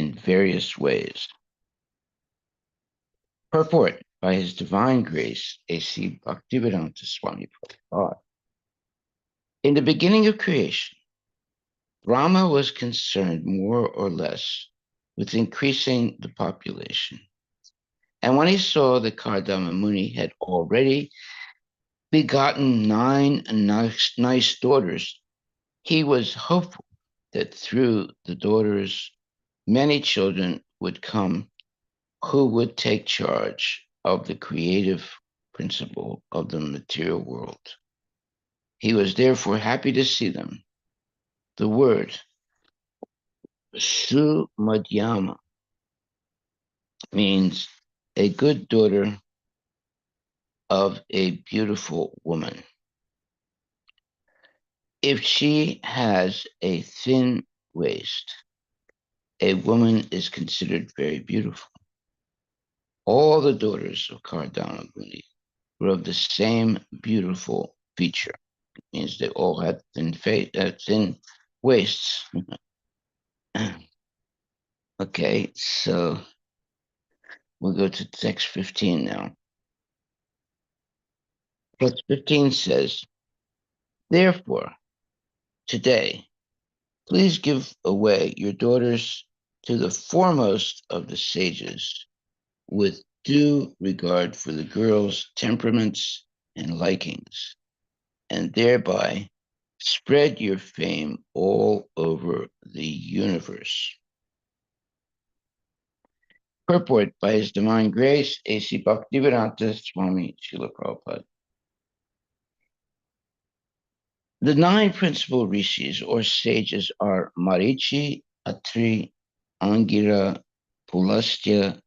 in various ways. Purport by His Divine Grace, A.C. Bhaktivedanta Swami Prabhupada. In the beginning of creation, Brahma was concerned more or less with increasing the population. And when he saw that Kardama Muni had already begotten 9 nice daughters, he was hopeful that through the daughters, many children would come who would take charge of the creative principle of the material world. He was therefore happy to see them. The word Sumadhyama means a good daughter of a beautiful woman. If she has a thin waist, a woman is considered very beautiful. All the daughters of Kardama Muni were of the same beautiful feature. It means they all had thin waists. Okay, so we'll go to text 15 now. Text 15 says, therefore, today, please give away your daughters to the foremost of the sages with due regard for the girls' temperaments and likings, and thereby spread your fame all over the universe. Purport by His Divine Grace, A.C. Bhaktivedanta Swami Srila Prabhupada. The 9 principal rishis or sages are Marichi, Atri, Angira, Pulastya,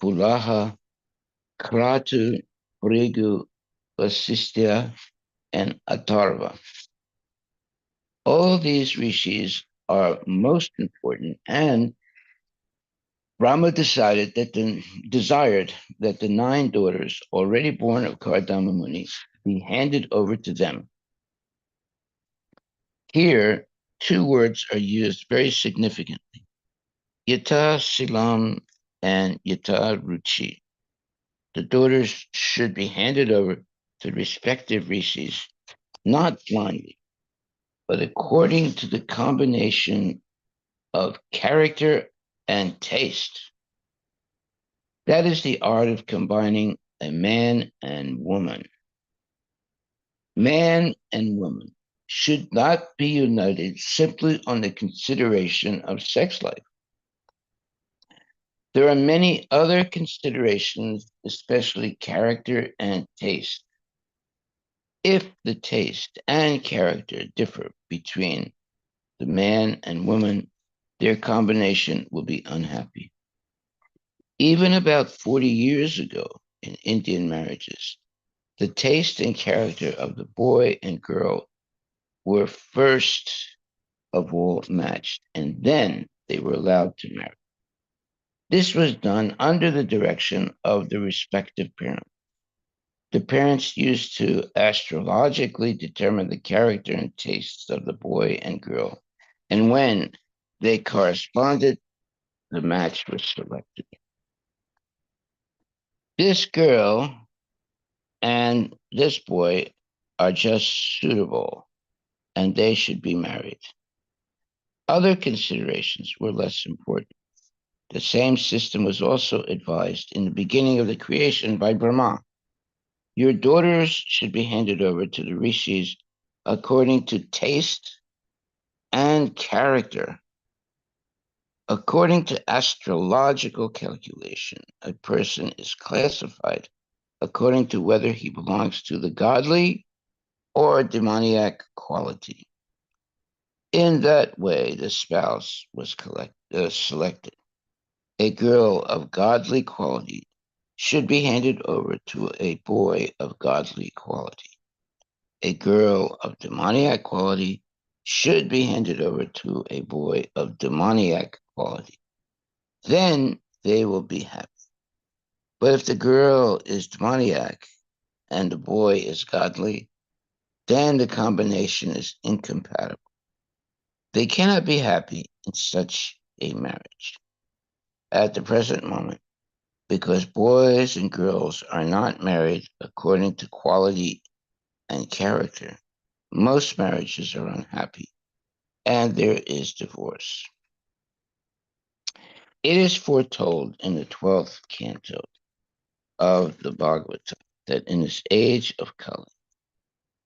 Pulaha, Kratu, Brigu, Vasistya, and Atharva. All these rishis are most important, and Brahma desired that the 9 daughters already born of Kardama Muni be handed over to them. Here, 2 words are used very significantly, Yata Silam and Yata Ruchi. The daughters should be handed over to respective rishis, not blindly, but according to the combination of character and taste. That is the art of combining a man and woman. Man and woman should not be united simply on the consideration of sex life. There are many other considerations, especially character and taste. If the taste and character differ between the man and woman, their combination will be unhappy. Even about 40 years ago in Indian marriages, the taste and character of the boy and girl were first of all matched, and then they were allowed to marry. This was done under the direction of the respective parents. The parents used to astrologically determine the character and tastes of the boy and girl, and when they corresponded, the match was selected. This girl and this boy are just suitable, and they should be married. Other considerations were less important. The same system was also advised in the beginning of the creation by Brahma. Your daughters should be handed over to the rishis according to taste and character. According to astrological calculation, a person is classified according to whether he belongs to the godly or demoniac quality. In that way, the spouse was selected. A girl of godly quality should be handed over to a boy of godly quality. A girl of demoniac quality should be handed over to a boy of demoniac quality. Then they will be happy. But if the girl is demoniac and the boy is godly, then the combination is incompatible. They cannot be happy in such a marriage. at the present moment because boys and girls are not married according to quality and character. Most marriages are unhappy, and there is divorce. It is foretold in the 12th canto of the Bhagavatam that in this age of Kali,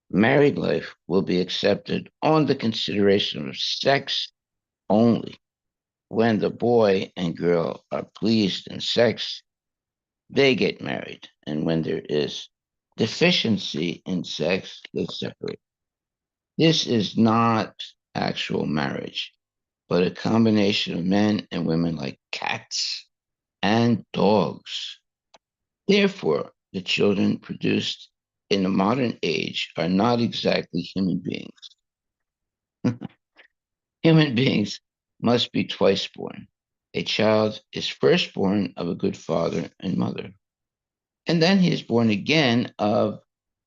married life will be accepted on the consideration of sex only. When the boy and girl are pleased in sex, they get married. And when there is deficiency in sex, they separate. This is not actual marriage, but a combination of men and women like cats and dogs. Therefore, the children produced in the modern age are not exactly human beings. Human beings must be twice born. A child is first born of a good father and mother, and then he is born again of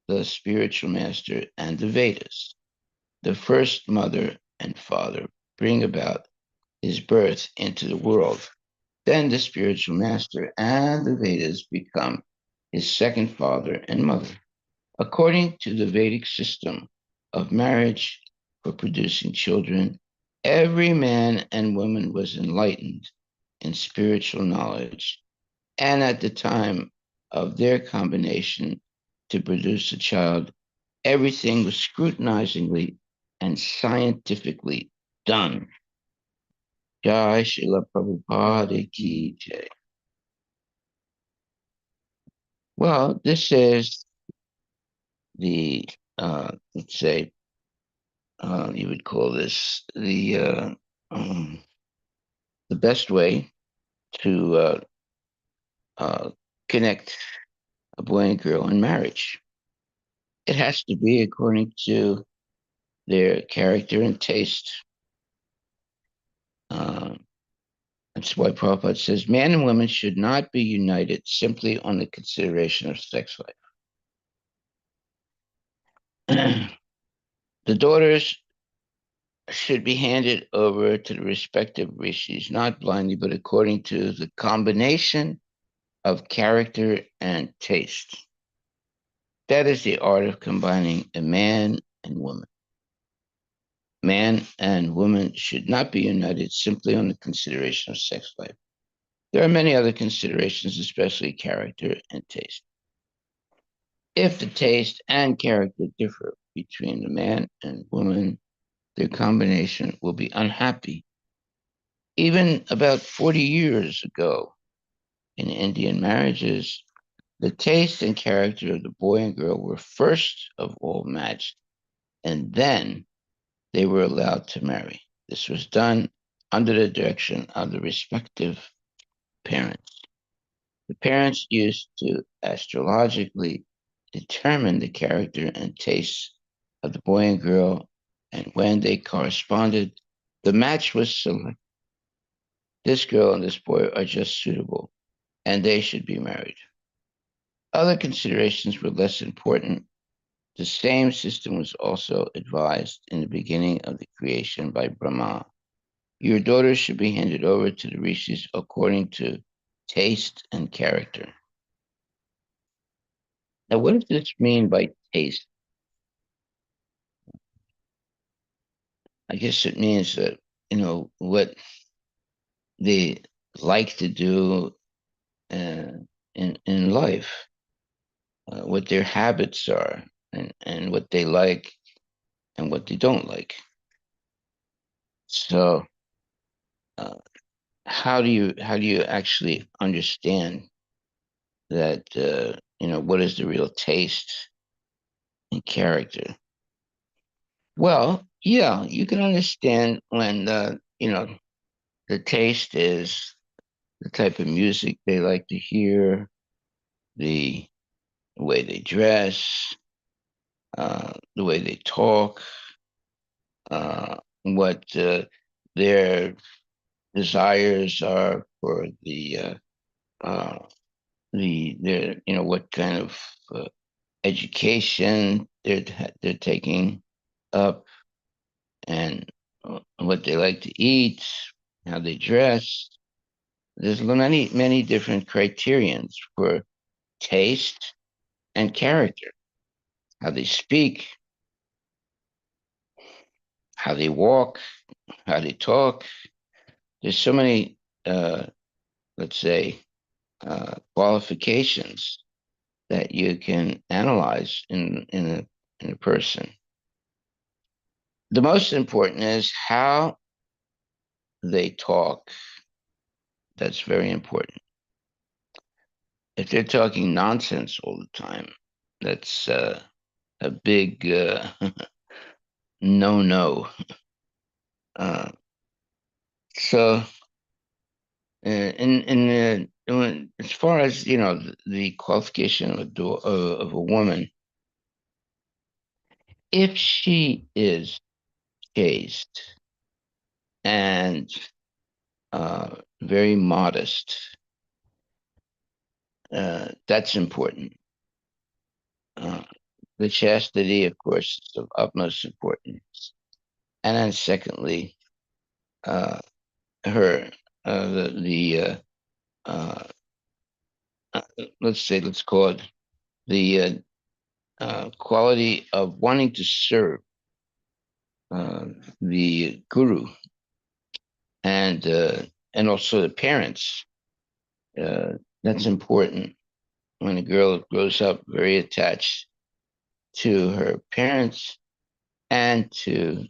the spiritual master and the Vedas. The first mother and father bring about his birth into the world. Then the spiritual master and the Vedas become his second father and mother. According to the Vedic system of marriage for producing children, every man and woman was enlightened in spiritual knowledge, and at the time of their combination to produce a child, everything was scrutinizingly and scientifically done. Jai Srila Prabhupada Ki Jai. Well, this is the, let's say, you would call this um, the best way to uh, connect a boy and girl in marriage. It has to be according to their character and taste. Uh, that's why Prabhupada says man and woman should not be united simply on the consideration of sex life. The daughters should be handed over to the respective rishis, not blindly, but according to the combination of character and taste. That is the art of combining a man and woman. Man and woman should not be united simply on the consideration of sex life. There are many other considerations, especially character and taste. If the taste and character differ between the man and woman, their combination will be unhappy. Even about 40 years ago, in Indian marriages, the taste and character of the boy and girl were first of all matched, and then they were allowed to marry. This was done under the direction of the respective parents. The parents used to astrologically determine the character and tastes of the boy and girl, and when they corresponded, the match was selected. This girl and this boy are just suitable, and they should be married. Other considerations were less important. The same system was also advised in the beginning of the creation by Brahma. Your daughters should be handed over to the rishis according to taste and character. Now, what does this mean by taste? I guess it means that, what they like to do uh, in life, what their habits are, and what they like and what they don't like. So, uh, how do you actually understand that? What is the real taste and character? Well, yeah, you can understand when the taste is the type of music they like to hear, the way they dress, the way they talk, what their desires are for uh, what kind of education they're taking up, and what they like to eat, how they dress, There's many different criterions for taste and character. How they speak, how they walk, how they talk. There's so many, uh, let's say, qualifications that you can analyze in a person. The most important is how they talk. That's very important. If they're talking nonsense all the time, that's a big no. Uh, so, as far as the qualification of a woman, if she is chaste and very modest, that's important. Uh, the chastity, of course, is of utmost importance. And then, secondly, uh, her uh, uh, let's call it the quality of wanting to serve uh, the guru and and also the parents. Uh, that's important when a girl grows up very attached to her parents and to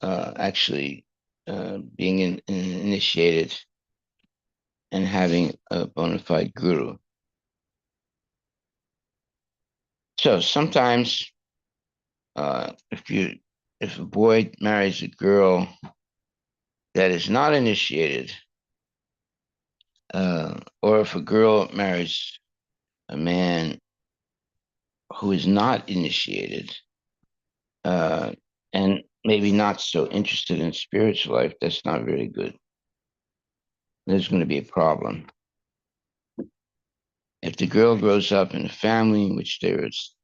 actually being initiated and having a bona fide guru. So sometimes, uh, if you if a boy marries a girl that is not initiated, or if a girl marries a man who is not initiated, uh, and maybe not so interested in spiritual life, that's not very good. There's going to be a problem. If the girl grows up in a family in which there is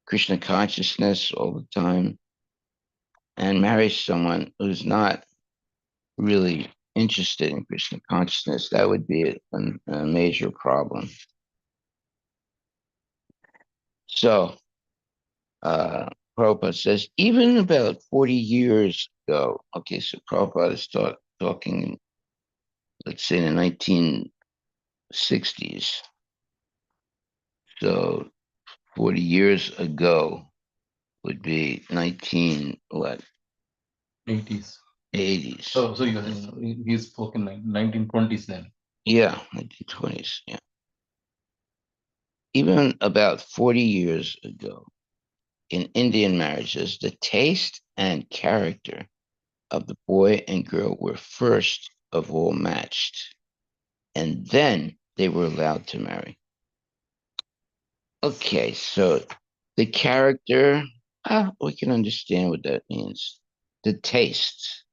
Krishna consciousness all the time and marries someone who's not really interested in Krishna consciousness, that would be a major problem. So, Prabhupada says, even about 40 years ago, okay, so Prabhupada is talking, let's say, in the 1960s. So 40 years ago would be 19, what? 80s. 80s. So he spoke in 1920s then. Yeah, 1920s. Yeah. Even about 40 years ago, in Indian marriages, the taste and character of the boy and girl were first of all matched, and then they were allowed to marry. Okay, so the character, we can understand what that means. The taste,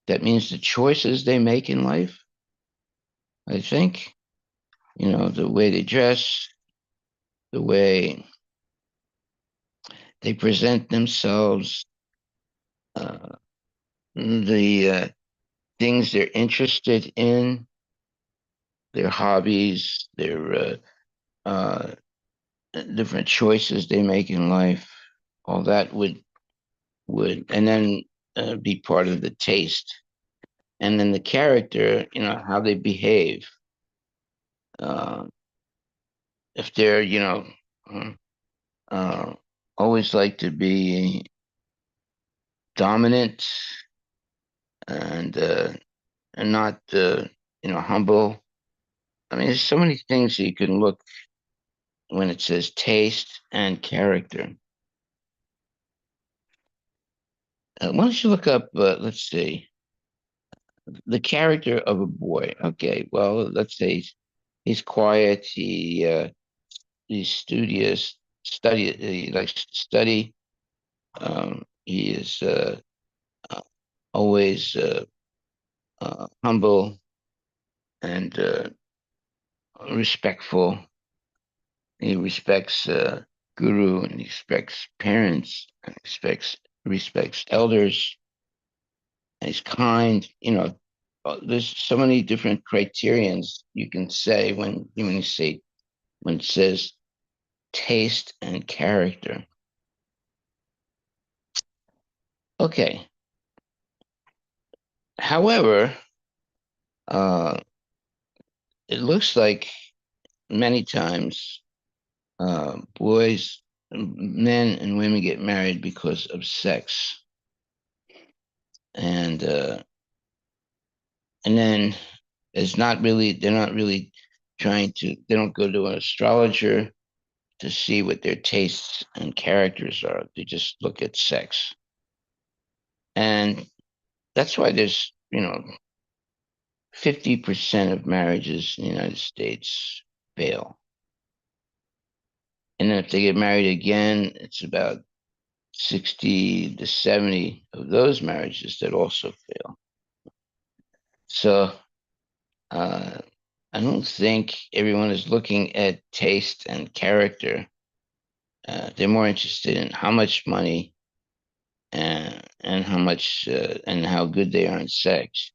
that means the choices they make in life, I think. The way they dress, the way they present themselves, uh, the things they're interested in, their hobbies, their uh, different choices they make in life. All that would and then be part of the taste, and then the character. How they behave. Uh, if they're uh, uh, always like to be dominant and not humble. I mean, there's so many things you can look when it says taste and character. Why don't you look up? Let's see, the character of a boy. Okay, well, let's say he's quiet. He's studious. He likes to study. He is uh, always humble and respectful. He respects guru and he respects parents and respects elders. And he's kind. there's so many different criterions you can say when it says taste and character. Okay. However, uh, it looks like many times men and women get married because of sex, and uh, and then they're not really they don't go to an astrologer to see what their tastes and characters are. They just look at sex, and that's why there's 50% of marriages in the United States fail. And then if they get married again, it's about 60 to 70 of those marriages that also fail. So uh, I don't think everyone is looking at taste and character. They're more interested in how much money and how much and how good they are in sex.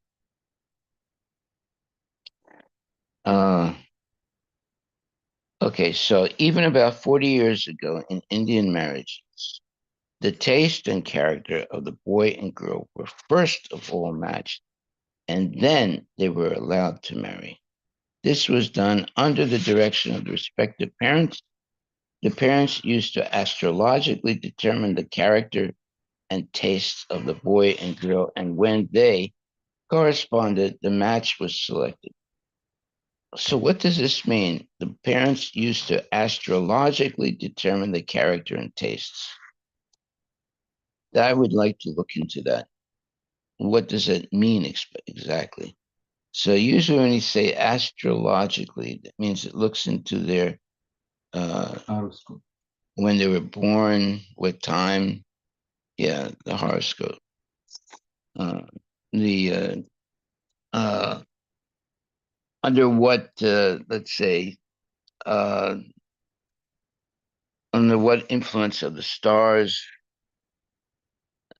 Uh, okay, so even about 40 years ago in Indian marriages, the taste and character of the boy and girl were first of all matched, and then they were allowed to marry. This was done under the direction of the respective parents. The parents used to astrologically determine the character and tastes of the boy and girl, and when they corresponded, the match was selected. So, what does this mean? The parents used to astrologically determine the character and tastes. I would like to look into that. What does it mean exactly? So, usually when you say astrologically, that means it looks into their Horoscope. when they were born, what time. Yeah, the horoscope. Uh, the uh, under what, let's say, uh, under what influence of the stars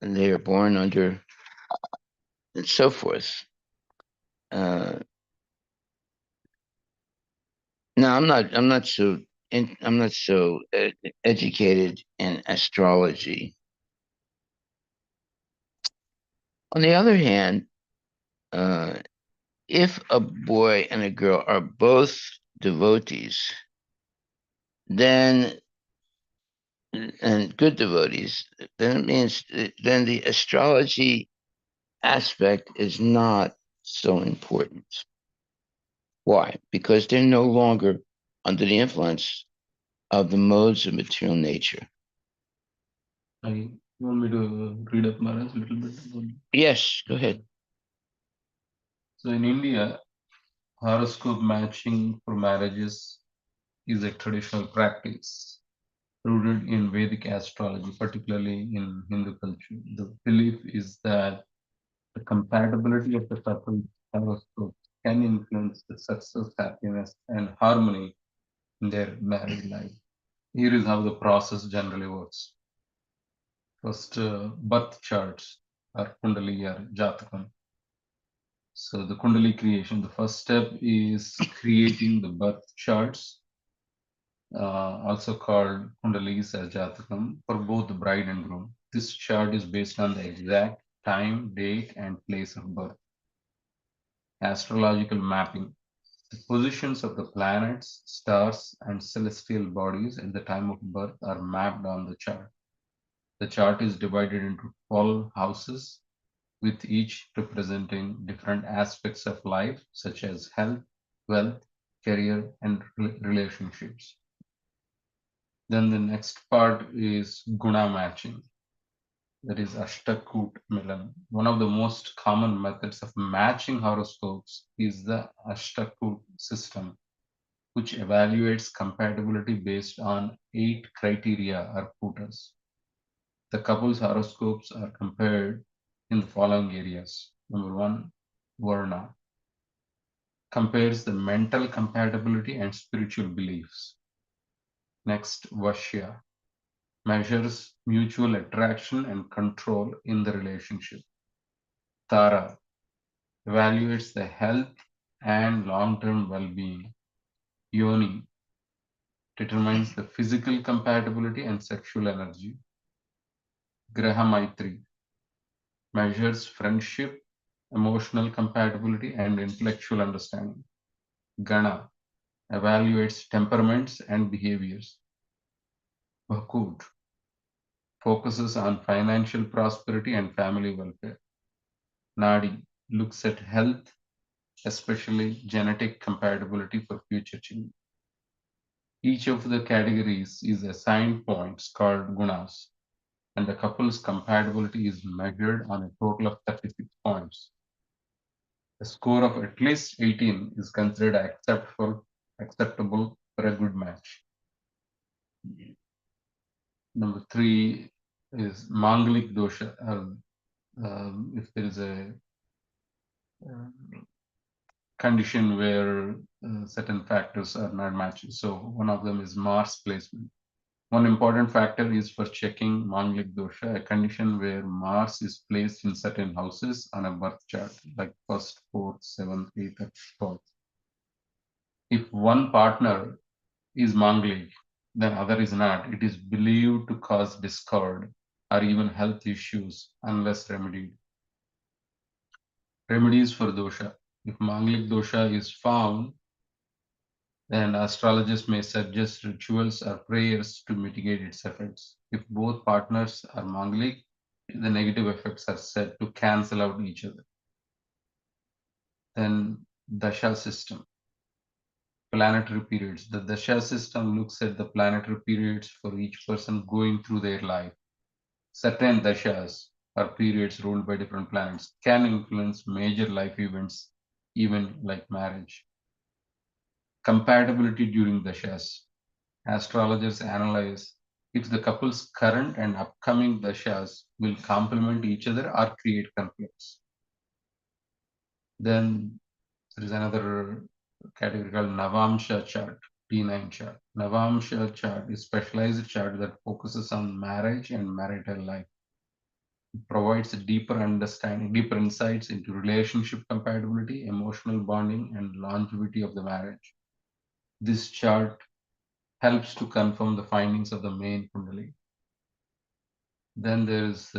they are born under, and so forth. Uh, now, I'm not so educated in astrology. On the other hand, uh, if a boy and a girl are both devotees, then and good devotees, then it means then the astrology aspect is not so important. Why? Because they're no longer under the influence of the modes of material nature. You want me to read up Maharaj a little bit about it? Yes, go ahead. So in India, horoscope matching for marriages is a traditional practice rooted in Vedic astrology, particularly in Hindu culture. The belief is that the compatibility of the couple's horoscopes can influence the success, happiness, and harmony in their married life. Here is how the process generally works. First, birth charts or Kundali or Jatakam. So the Kundali creation, the first step is creating the birth charts, also called Kundalis as Jatakam, for both the bride and groom. This chart is based on the exact time, date, and place of birth. Astrological mapping. The positions of the planets, stars, and celestial bodies at the time of birth are mapped on the chart. The chart is divided into 12 houses, with each representing different aspects of life, such as health, wealth, career, and relationships. Then the next part is guna matching, that is Ashtakut Milan. One of the most common methods of matching horoscopes is the Ashtakut system, which evaluates compatibility based on 8 criteria or kutas. The couple's horoscopes are compared in the following areas. Number one, Varna compares the mental compatibility and spiritual beliefs. Next, Vashya measures mutual attraction and control in the relationship. Tara evaluates the health and long-term well-being. Yoni determines the physical compatibility and sexual energy. Graha Maitri measures friendship, emotional compatibility, and intellectual understanding. Gana evaluates temperaments and behaviors. Bhakud focuses on financial prosperity and family welfare. Nadi looks at health, especially genetic compatibility for future children. Each of the categories is assigned points called gunas, and the couple's compatibility is measured on a total of 36 points. A score of at least 18 is considered acceptable for a good match. Number three is Manglik dosha. If there is a uh, condition where certain factors are not matching. So one of them is Mars placement. One important factor is for checking Manglik dosha, a condition where Mars is placed in certain houses on a birth chart, like first, fourth, seventh, eighth, or 12th. If one partner is Manglik, then other is not, it is believed to cause discord or even health issues unless remedied. Remedies for dosha. If Manglik dosha is found, then astrologers may suggest rituals or prayers to mitigate its effects. If both partners are Manglik, the negative effects are said to cancel out each other. Then Dasha system, planetary periods. The Dasha system looks at the planetary periods for each person going through their life. Certain dashas or periods ruled by different planets can influence major life events, even like marriage. Compatibility during dashas. Astrologers analyze if the couple's current and upcoming dashas will complement each other or create conflicts. Then there is another category called Navamsha chart, T9 chart. Navamsha chart is specialized chart that focuses on marriage and marital life. Provides a deeper understanding, deeper insights into relationship compatibility, emotional bonding, and longevity of the marriage. This chart helps to confirm the findings of the main Kundali. Then there is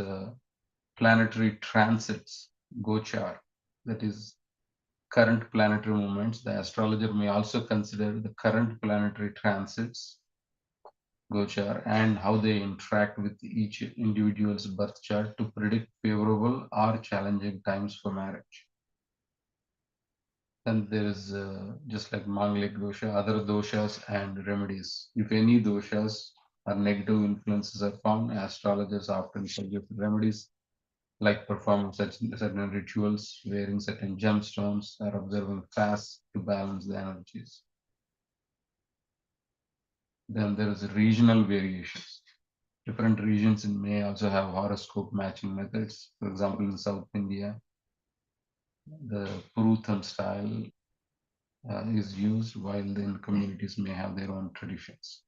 planetary transits, Gochar, that is current planetary movements. The astrologer may also consider the current planetary transits, Gochar, and how they interact with each individual's birth chart to predict favorable or challenging times for marriage. Then there is just like Manglik dosha, other doshas and remedies. If any doshas or negative influences are found, astrologers often suggest remedies like performing certain rituals, wearing certain gemstones, or observing fasts to balance the energies. Then there is regional variations. Different regions may also have horoscope matching methods. For example, in South India, the Purutham style is used, while then communities may have their own traditions.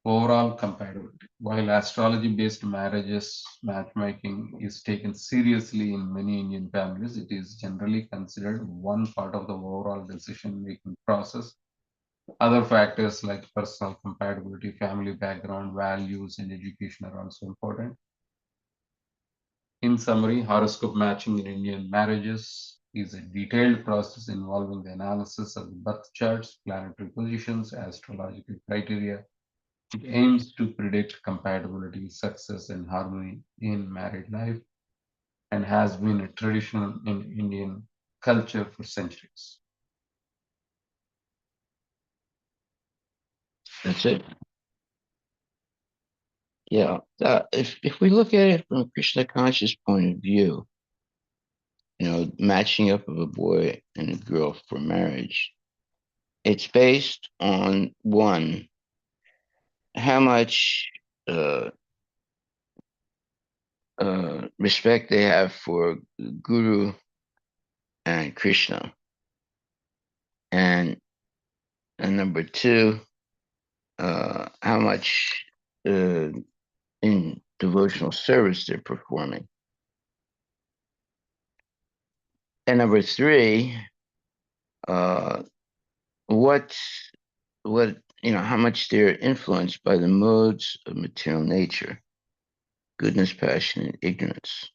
Overall compatibility. While astrology based marriages matchmaking is taken seriously in many Indian families, it is generally considered one part of the overall decision making process. Other factors like personal compatibility, family background, values, and education are also important. In summary, horoscope matching in Indian marriages is a detailed process involving the analysis of the birth charts, planetary positions, astrological criteria. It aims to predict compatibility, success, and harmony in married life and has been a tradition in Indian culture for centuries. That's it. Yeah. If we look at it from a Krishna conscious point of view, matching up of a boy and a girl for marriage, it's based on one, how much uh, respect they have for Guru and Krishna, and number two, how much in devotional service they're performing. And number three, uh, what how much they're influenced by the modes of material nature, goodness, passion, and ignorance.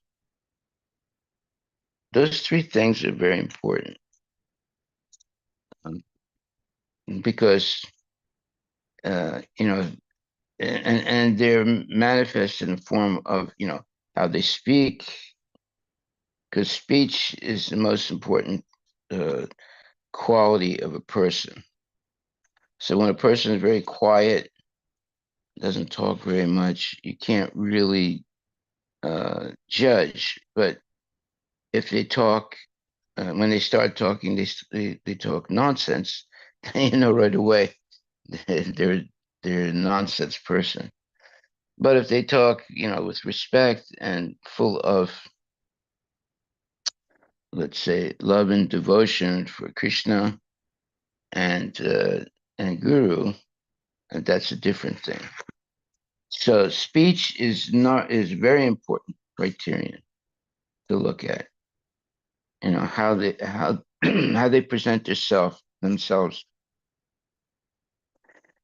Those three things are very important um, because and they're manifest in the form of how they speak, because speech is the most important uh, quality of a person. So when a person is very quiet, doesn't talk very much, you can't really judge. But if they talk, when they start talking, they talk nonsense. You know right away they're they're a nonsense person. But if they talk, with respect and full of, let's say, love and devotion for Krishna and Guru, that's a different thing. So speech is very important criterion to look at. How they how how they present themselves,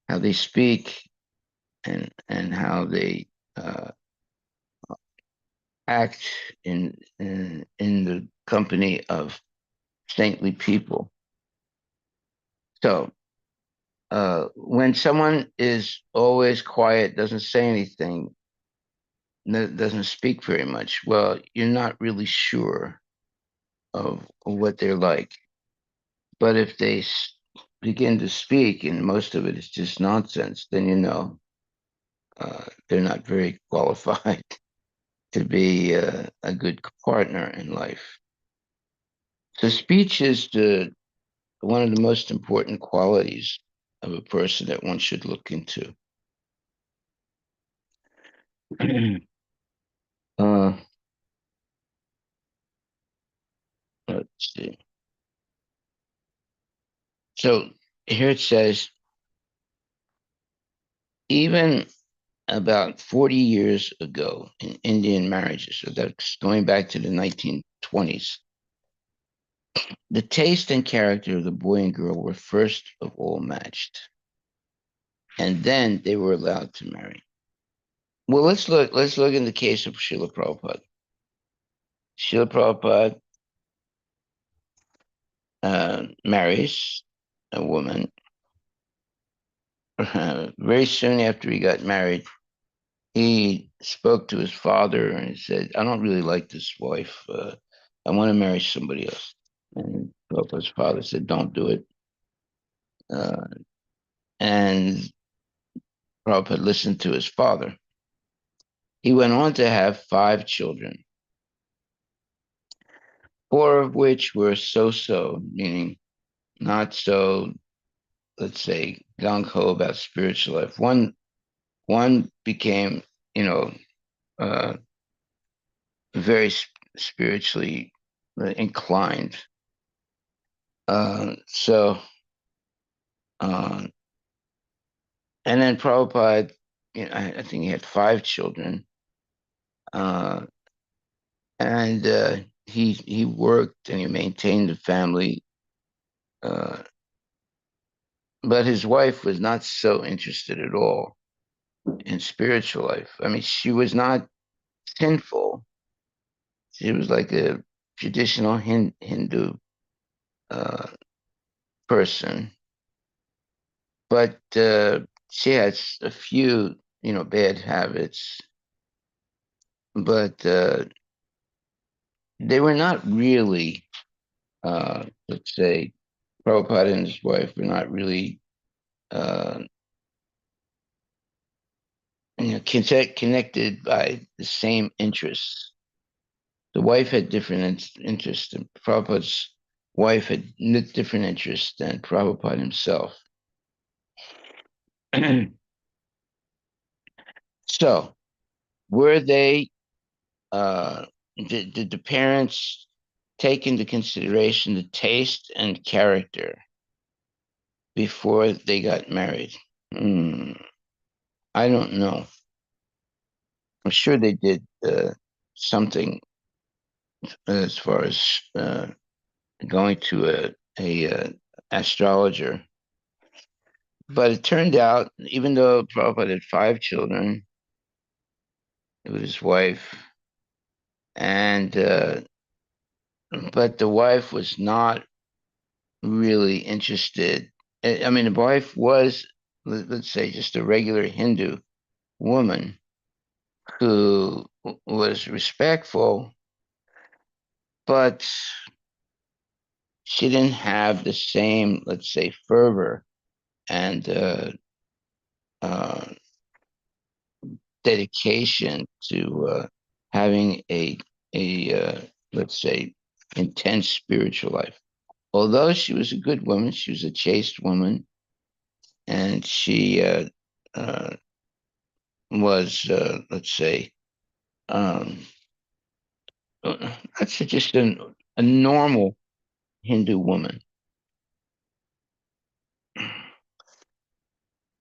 how they speak, and how they uh, act in the company of saintly people. So when someone is always quiet, doesn't say anything, doesn't speak very much, well, you're not really sure of what they're like. But if they begin to speak and most of it is just nonsense, then they're not very qualified to be a good partner in life. So speech is one of the most important qualities of a person that one should look into. uh, let's see. So here it says, even about 40 years ago in Indian marriages, so that's going back to the 1920s, the taste and character of the boy and girl were first of all matched, and then they were allowed to marry. Well, let's look in the case of Srila Prabhupada. Srila Prabhupada marries a woman. Very soon after he got married, he spoke to his father and he said, "I don't really like this wife. I want to marry somebody else." And Prabhupada's father said, "Don't do it." Uh, and Prabhupada listened to his father. He went on to have five children, four of which were so-so, meaning not so, let's say, gung-ho about spiritual life. One became, you know, uh, very spiritually inclined. So, uh, and then Prabhupada, I think he had five children, uh, and he worked and he maintained the family, uh, but his wife was not so interested at all in spiritual life. I mean, she was not sinful. She was like a traditional Hindu uh, person, but she had a few, bad habits, but they were not really, let's say, Prabhupada and his wife were not really, uh, connected by the same interests. The wife had different interests, and Prabhupada's wife had different interests than Prabhupada himself. So, were they, uh, did the parents take into consideration the taste and character before they got married? Hmm, I don't know. I'm sure they did something as far as going to a astrologer. But it turned out, even though Prabhupada had 5 children with his wife, and but the wife was not really interested. I mean, the wife was, let's say, just a regular Hindu woman who was respectful, but she didn't have the same, let's say, fervor and uh, dedication to having a let's say intense spiritual life. Although she was a good woman, she was a chaste woman, and she uh, was let's say um, that's just a normal Hindu woman.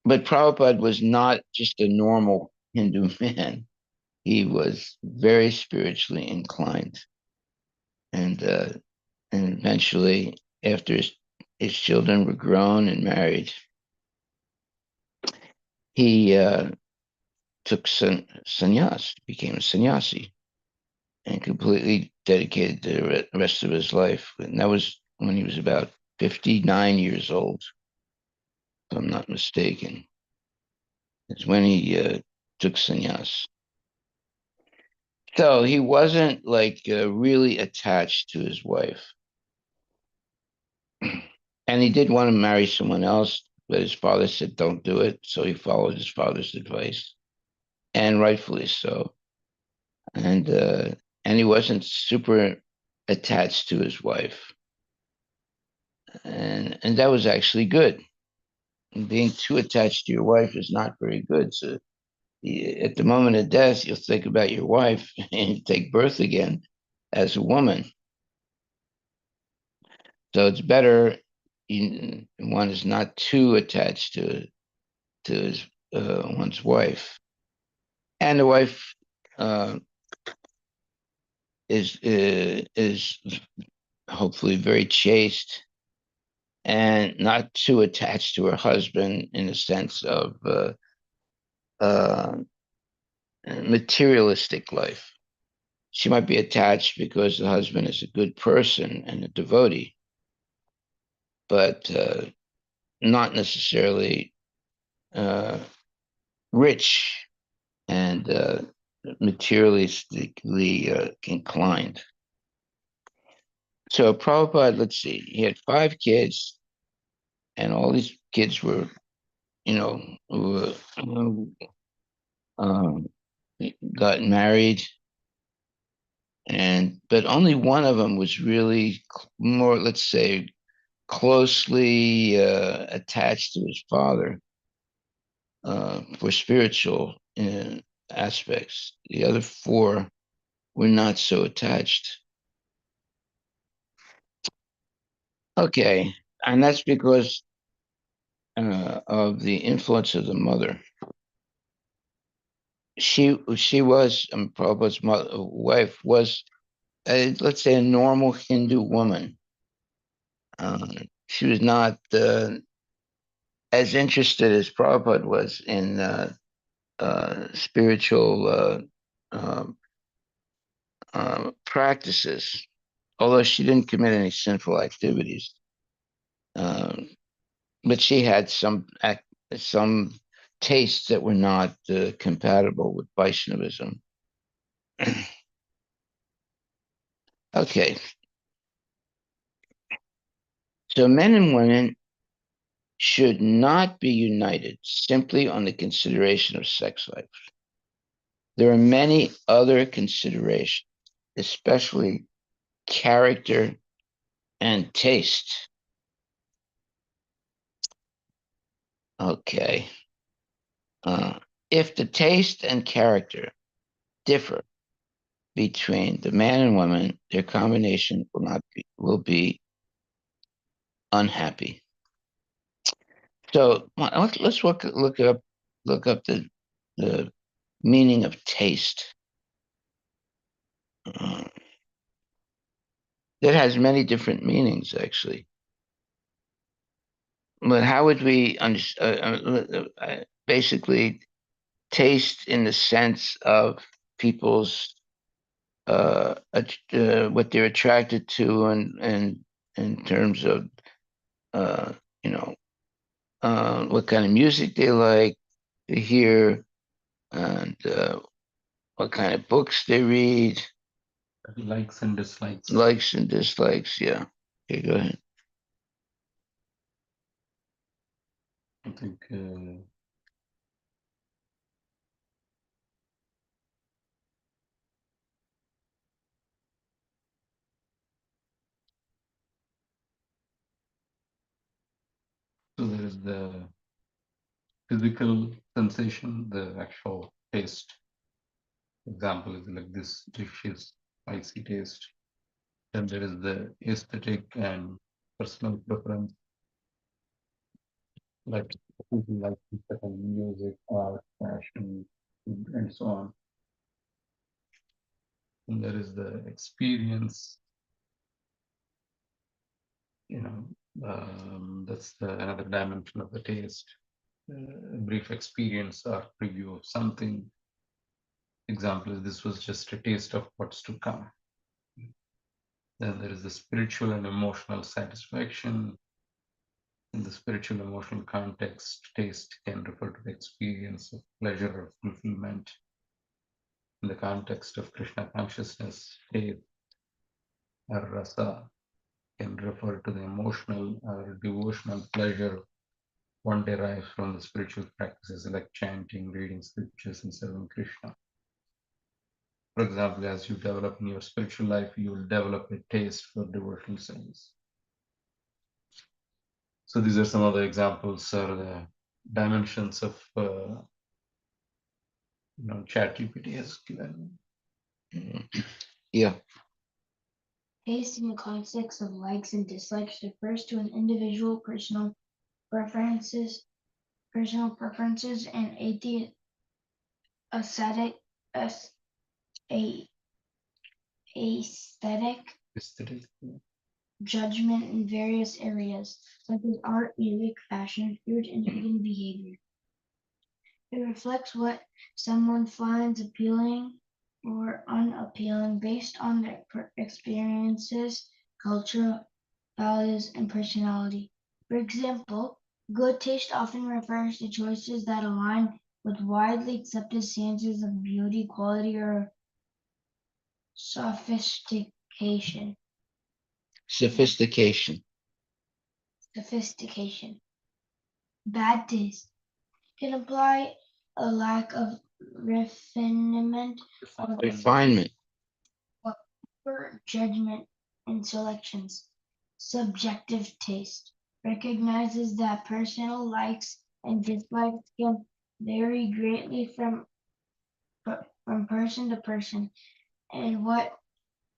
But Prabhupada was not just a normal Hindu man. He was very spiritually inclined. And and eventually, after his children were grown and married, he took sannyas, became a sannyasi, and completely dedicated the rest of his life. And that was when he was about 59 years old, if I'm not mistaken. It's when he took sannyas. So he wasn't like really attached to his wife. And he did want to marry someone else, but his father said, don't do it. So he followed his father's advice, and rightfully so. And and he wasn't super attached to his wife. And that was actually good. And being too attached to your wife is not very good. So at the moment of death, you'll think about your wife and take birth again as a woman. So it's better one is not too attached to his one's wife, and the wife uh, is hopefully very chaste and not too attached to her husband in the sense of uh, materialistic life. She might be attached because the husband is a good person and a devotee, but not necessarily uh, rich and materialistically inclined. So Prabhupada, let's see, he had 5 kids, and all these kids were, you know, were, um, got married, and but only one of them was really more, let's say, closely attached to his father for spiritual aspects. The other 4 were not so attached. Okay, and that's because of the influence of the mother. She was Prabhupada's wife was let's say a normal Hindu woman. Uh, she was not as interested as Prabhupada was in spiritual uh, practices, although she didn't commit any sinful activities. Um, but she had some tastes that were not compatible with Vaishnavism. Okay, so men and women should not be united simply on the consideration of sex life. There are many other considerations, especially character and taste. Okay. Uh, if the taste and character differ between the man and woman, their combination will be unhappy. So let's look up the meaning of taste. Uh, that has many different meanings, actually. But how would we basically taste in the sense of people's what they're attracted to, and in terms of uh, you know what kind of music they like to hear, and what kind of books they read, Likes and dislikes. likes and dislikes. Yeah. Okay, go ahead. I think so. There is the physical sensation, the actual taste. Example is like this dish is spicy taste. Then there is the aesthetic and personal preference, like people like certain music, art, fashion, food, and so on. And there is the experience, you know, that's another dimension of the taste. A brief experience or preview of something. Example is this was just a taste of what's to come. Then there is the spiritual and emotional satisfaction. In the spiritual emotional context, taste can refer to the experience of pleasure or fulfillment. In the context of Krishna consciousness, taste or rasa can refer to the emotional or devotional pleasure one derives from the spiritual practices like chanting, reading scriptures, and serving Krishna. For example, as you develop in your spiritual life, you will develop a taste for devotional service. So these are some of the examples or the dimensions of ChatGPT has given. Yeah. Taste in the context of likes and dislikes refers to an individual preferences, personal preferences, and aesthetic, as- a, aesthetic Aesthetic. judgment in various areas, such as art, music, fashion, food, and even behavior. It reflects what someone finds appealing or unappealing based on their experiences, culture, values, and personality. For example, good taste often refers to choices that align with widely accepted standards of beauty, quality, or sophistication. Sophistication. Sophistication. Bad taste can imply a lack of refinement or Refinement. poor judgment in selections. Subjective taste recognizes that personal likes and dislikes can vary greatly from person to person, and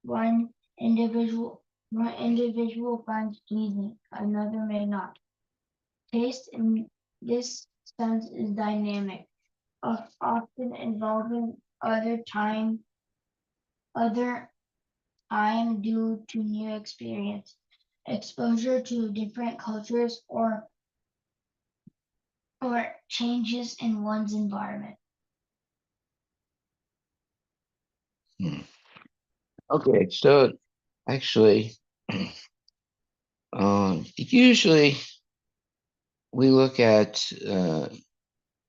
one individual finds pleasing, another may not. Taste in this sense is dynamic, often involving other time due to new experience, exposure to different cultures, or changes in one's environment. Okay, so actually, usually we look at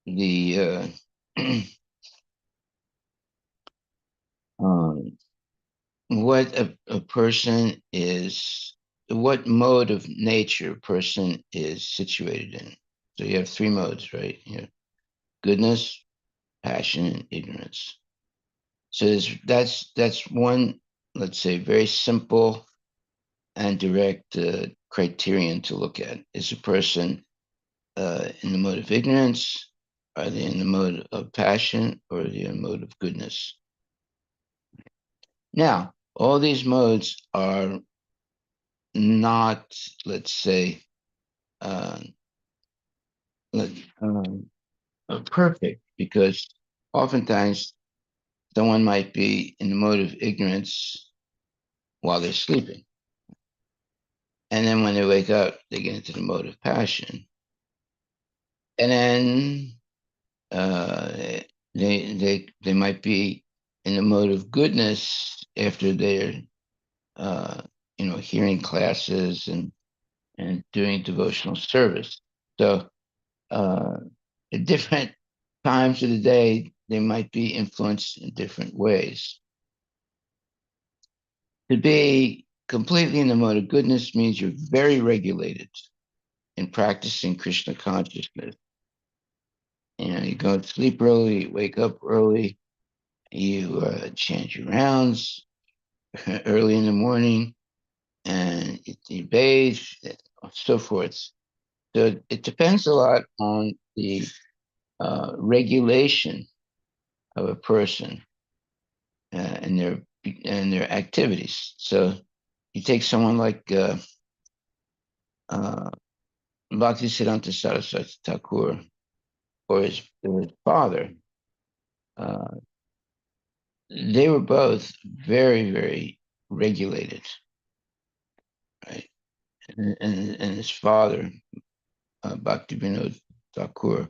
the um, what a person is, what mode of nature a person is situated in. So you have three modes, right? You have goodness, passion, and ignorance. So that's one, let's say, very simple and direct criterion to look at. Is a person in the mode of ignorance? Are they in the mode of passion, or are they in the mode of goodness? Now, all these modes are not, let's say, uh, um, perfect, because oftentimes someone might be in the mode of ignorance while they're sleeping. And then when they wake up, they get into the mode of passion. And then uh, they might be in the mode of goodness after they're uh, hearing classes and doing devotional service. So uh, at different times of the day, they might be influenced in different ways. To be completely in the mode of goodness means you're very regulated in practicing Krishna consciousness. You go to sleep early, you wake up early, you chant your rounds early in the morning, and you bathe, and so forth. So it depends a lot on the regulation of a person and their activities. So you take someone like uh, Bhaktisiddhanta Saraswati Thakur or his father. Uh, they were both very, very regulated, right? And his father, Bhaktivinoda Thakur,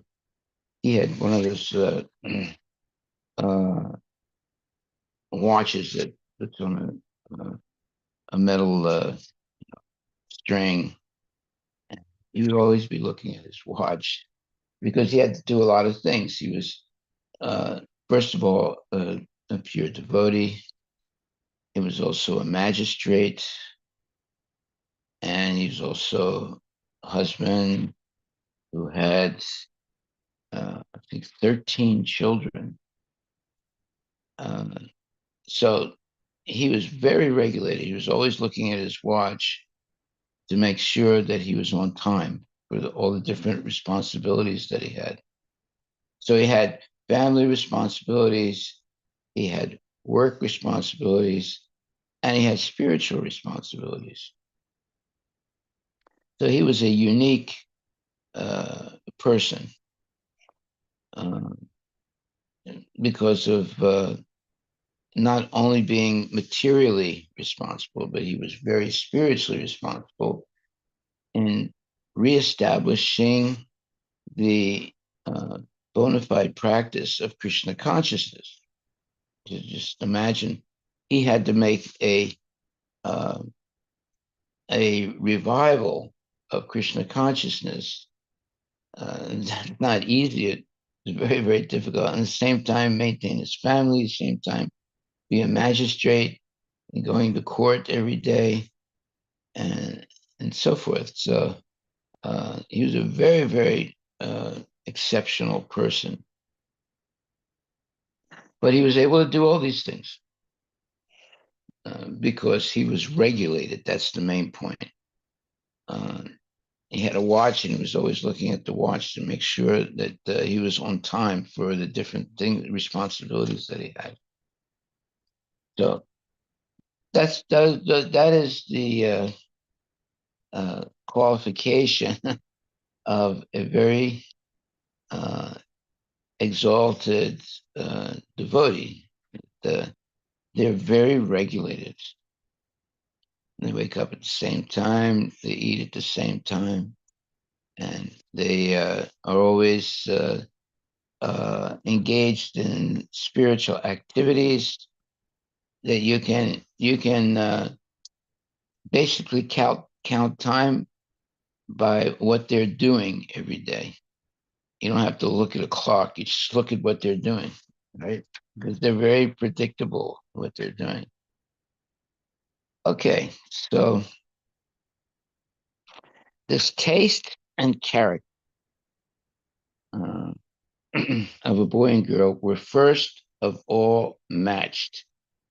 he had one of those uh, watches that puts on a metal string. He would always be looking at his watch because he had to do a lot of things. He was, uh, first of all, a pure devotee. He was also a magistrate, and he was also a husband who had, I think, 13 children. Uh, so he was very regulated. He was always looking at his watch to make sure that he was on time for all the different responsibilities that he had. So he had family responsibilities, he had work responsibilities, and he had spiritual responsibilities. So he was a unique person uh, because of not only being materially responsible, but he was very spiritually responsible in reestablishing the uh, bona fide practice of Krishna consciousness. Just imagine he had to make uh, a revival of Krishna consciousness. That's not easy. It's very, very difficult. At the same time, maintain his family. At the same time, be a magistrate and going to court every day, and and so forth. So he was a very, very exceptional person. But he was able to do all these things because he was regulated. That's the main point. Uh, he had a watch, and he was always looking at the watch to make sure that he was on time for the different things, responsibilities that he had. So that is the qualification of a very uh, exalted devotee. The, they're very regulated. They wake up at the same time, they eat at the same time, and they are always engaged in spiritual activities that you can basically count time by what they're doing every day. You don't have to look at a clock. You just look at what they're doing, right? Because they're very predictable what they're doing. Okay, so this taste and character uh, of a boy and girl were first of all matched,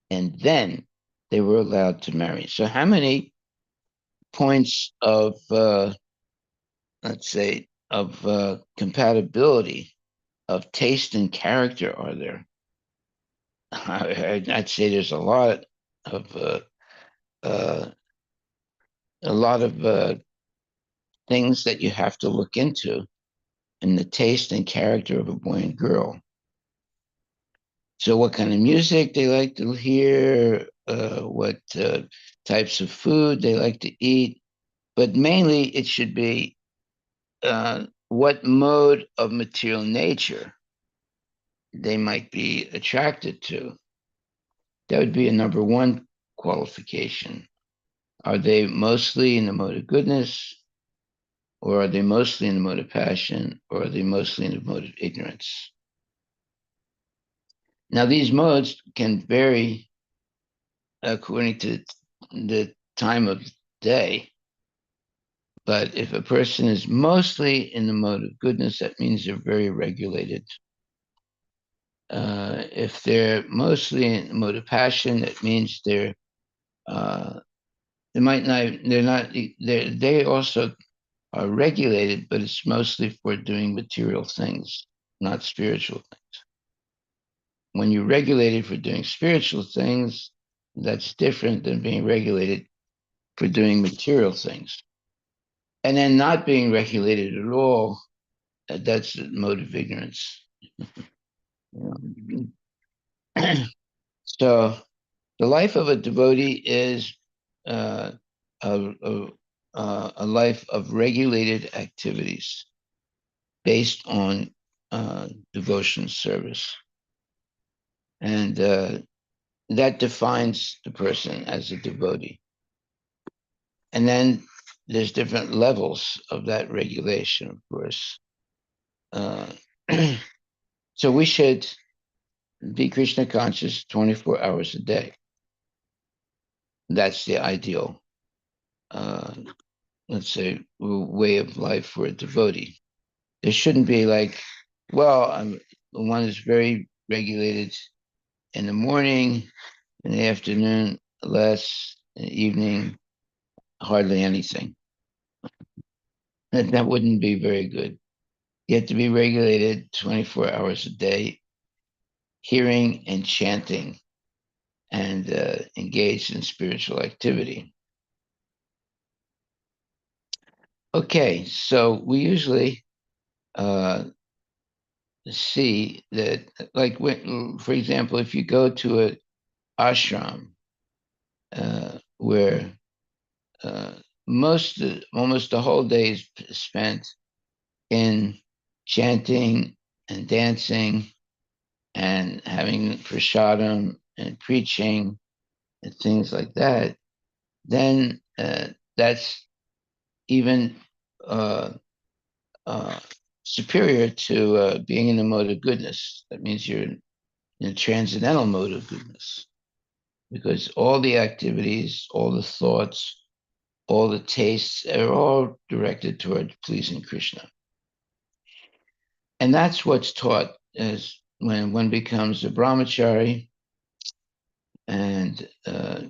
and then they were allowed to marry. So, how many points of, let's say, of compatibility of taste and character are there? I'd say there's of uh, a lot of things that you have to look into in the taste and character of a boy and girl. So, what kind of music they like to hear, what types of food they like to eat, but mainly it should be what mode of material nature they might be attracted to. That would be a number one qualification. Are they mostly in the mode of goodness, or are they mostly in the mode of passion, or are they mostly in the mode of ignorance? Now, these modes can vary according to the time of day. But if a person is mostly in the mode of goodness, that means they're very regulated. If they're mostly in the mode of passion, that means uh, they might not, they're not, they also are regulated, but it's mostly for doing material things, not spiritual things. When you're regulated for doing spiritual things, that's different than being regulated for doing material things. And then not being regulated at all, that's the mode of ignorance. So the life of a devotee is uh, a, a, a life of regulated activities based on devotion service. And that defines the person as a devotee. And then there's different levels of that regulation, of course. Uh, so we should be Krishna conscious 24 hours a day. That's the ideal, uh, let's say, way of life for a devotee. There shouldn't be like, well, one is very regulated in the morning, in the afternoon, less, in the evening, hardly anything. That wouldn't be very good. You have to be regulated 24 hours a day, hearing and chanting and engaged in spiritual activity. Okay, so we usually uh, see that, like, for example, if you go to an ashram where uh, almost the whole day is spent in chanting and dancing and having prasadam and preaching and things like that, then that's even uh, uh, superior to being in the mode of goodness. That means you're in a transcendental mode of goodness because all the activities, all the thoughts, all the tastes are all directed toward pleasing Krishna. And that's what's taught as when one becomes a brahmachari and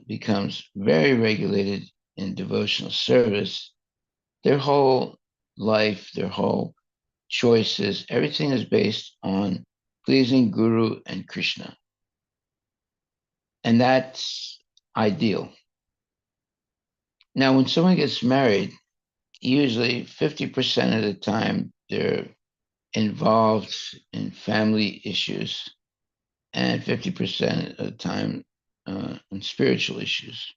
becomes very regulated in devotional service, their whole life, their whole choices, everything is based on pleasing Guru and Krishna. And that's ideal. Now, when someone gets married, usually 50% of the time they're involved in family issues and 50% of the time in spiritual issues.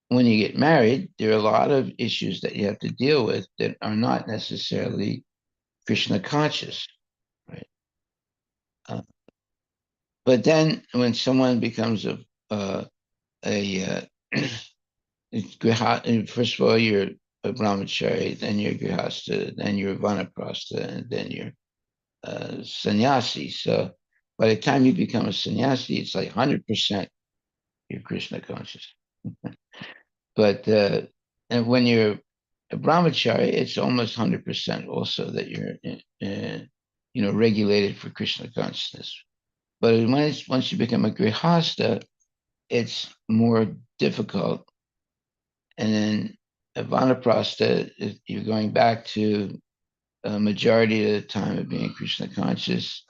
When you get married, there are a lot of issues that you have to deal with that are not necessarily Krishna conscious, right? Uh, but then when someone becomes a first of all, you're a brahmachari, then you're grihasta, then you're vanaprastha, and then you're sannyasi. So by the time you become a sannyasi, it's like 100% you're Krishna conscious. But and when you're a brahmachari, it's almost 100% also that you're regulated for Krishna consciousness. But once you become a grihasta, it's more difficult. And then a vanaprastha, you're going back to a majority of the time of being Krishna conscious,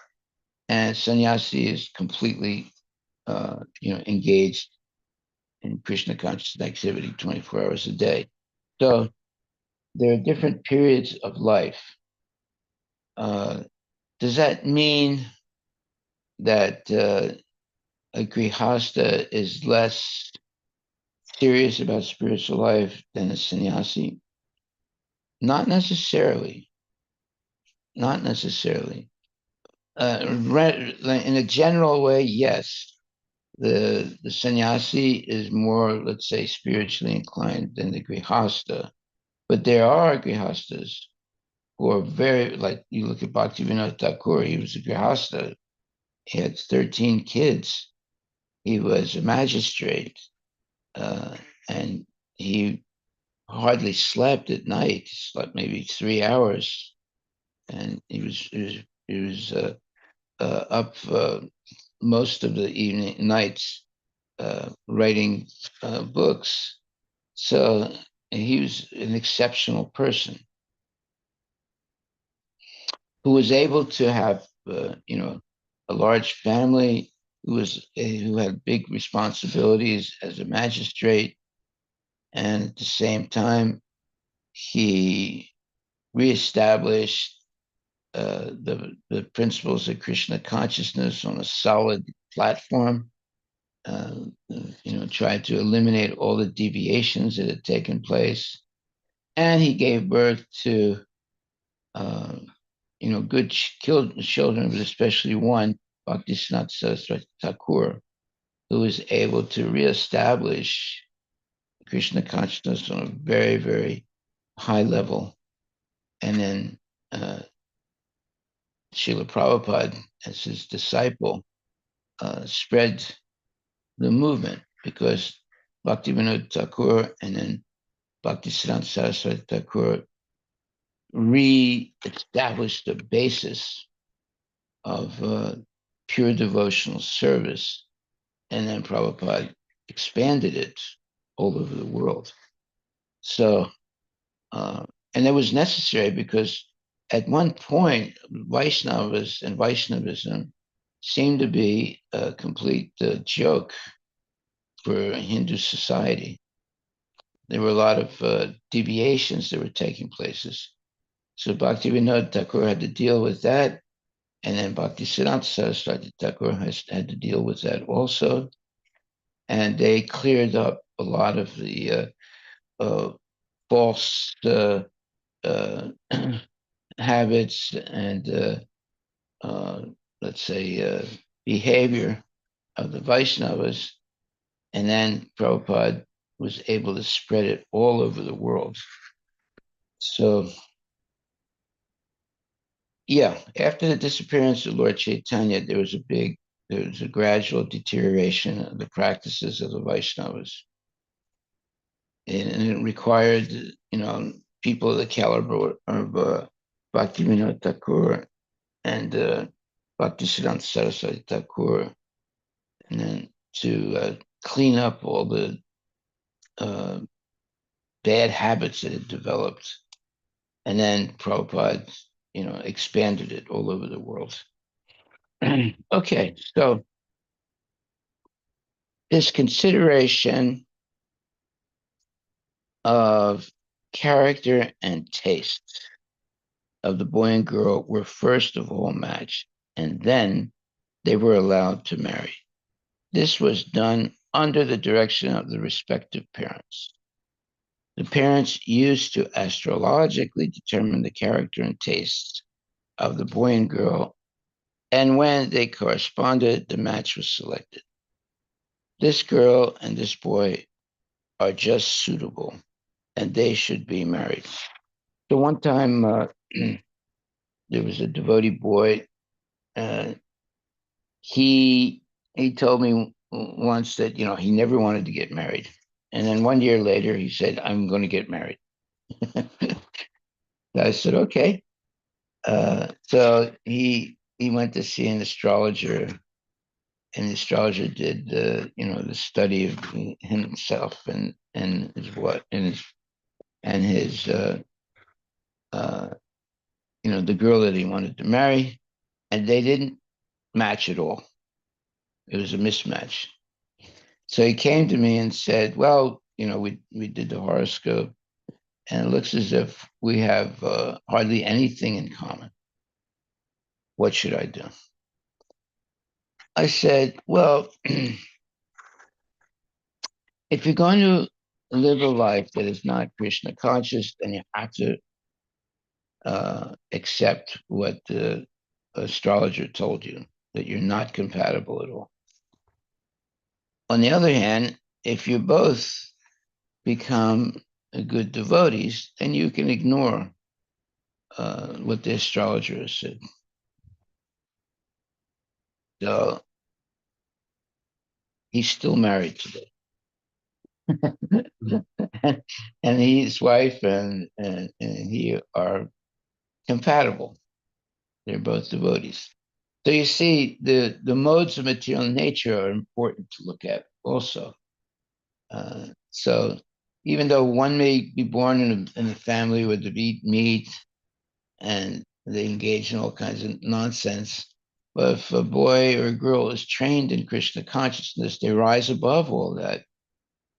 and sannyasi is completely, engaged in Krishna conscious activity 24 hours a day. So there are different periods of life. Does that mean that a grihasta is less serious about spiritual life than a sannyasi? Not necessarily. Not necessarily. In a general way, yes. The sannyasi is more, let's say, spiritually inclined than the grihasta. But there are grihastas who are very, like you look at Bhaktivinoda Thakur, he was a grihasta. He had 13 kids. He was a magistrate, uh, and he hardly slept at night. He slept maybe 3 hours, and he was up most of the evening nights writing books. So he was an exceptional person who was able to have, a large family, who had big responsibilities as a magistrate, and at the same time, he reestablished the principles of Krishna consciousness on a solid platform. Tried to eliminate all the deviations that had taken place, and he gave birth to uh, good children, but especially one, Bhaktisiddhanta Saraswati Thakur, who was able to reestablish Krishna consciousness on a very, very high level. And then Srila Prabhupada, as his disciple, spread the movement because Bhaktivinoda Thakur and then Bhaktisiddhanta Saraswati Thakur re-established the basis of pure devotional service, and then Prabhupada expanded it all over the world. So, and it was necessary because at one point, Vaishnavas and Vaishnavism seemed to be a complete joke for Hindu society. There were a lot of deviations that were taking places. So Bhaktivinoda Thakur had to deal with that, and then Bhaktisiddhanta Saraswati Thakur had to deal with that also. And they cleared up a lot of the false uh, habits and, let's say, behavior of the Vaishnavas. And then Prabhupada was able to spread it all over the world. So, yeah, after the disappearance of Lord Chaitanya, there was a gradual deterioration of the practices of the Vaishnavas. And it required, people of the caliber of Bhaktivinoda Thakur and Bhaktisiddhanta Saraswati Thakur, and then to clean up all the uh, bad habits that had developed. And then Prabhupada, expanded it all over the world. Okay, so this consideration of character and taste of the boy and girl were first of all matched, and then they were allowed to marry. This was done under the direction of the respective parents. The parents used to astrologically determine the character and tastes of the boy and girl, and when they corresponded, the match was selected. This girl and this boy are just suitable, and they should be married. So one time, there was a devotee boy. Uh, he told me once that he never wanted to get married, and then 1 year later he said, "I'm going to get married." I said, "Okay." So he went to see an astrologer, and the astrologer did the study of himself and his uh, the girl that he wanted to marry, and they didn't match at all. It was a mismatch. So he came to me and said, "Well, we did the horoscope, and it looks as if we have hardly anything in common. What should I do?" I said, "Well, If you're going to live a life that is not Krishna conscious, then you have to accept what the astrologer told you, that you're not compatible at all. On the other hand, if you both become good devotees, then you can ignore what the astrologer has said. So he's still married today. And his wife and he are compatible. They're both devotees. So you see, the modes of material nature are important to look at also. So even though one may be born in a family where they eat meat and they engage in all kinds of nonsense, but if a boy or a girl is trained in Krishna consciousness, they rise above all that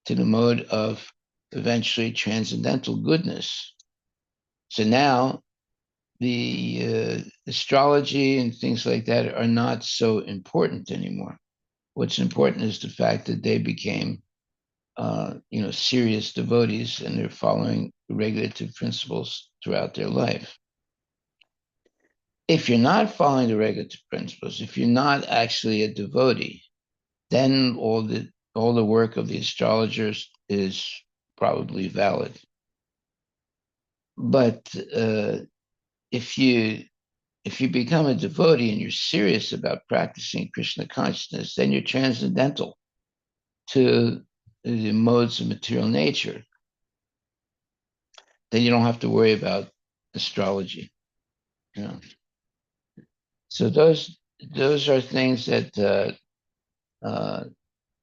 to the mode of eventually transcendental goodness. So now the astrology and things like that are not so important anymore. What's important is the fact that they became, serious devotees and they're following regulative principles throughout their life. If you're not following the regulative principles, if you're not actually a devotee, then all the work of the astrologers is probably valid. But if you become a devotee and you're serious about practicing Krishna consciousness, then you're transcendental to the modes of material nature. Then you don't have to worry about astrology. You know? So those are things that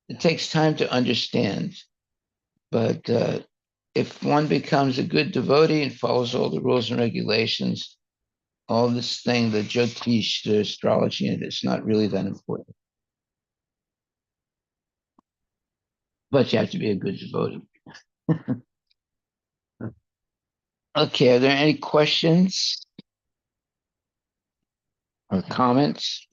it takes time to understand. But if one becomes a good devotee and follows all the rules and regulations, all this thing, the Jyotish, the astrology, and it's not really that important. But you have to be a good devotee. Okay, are there any questions or comments?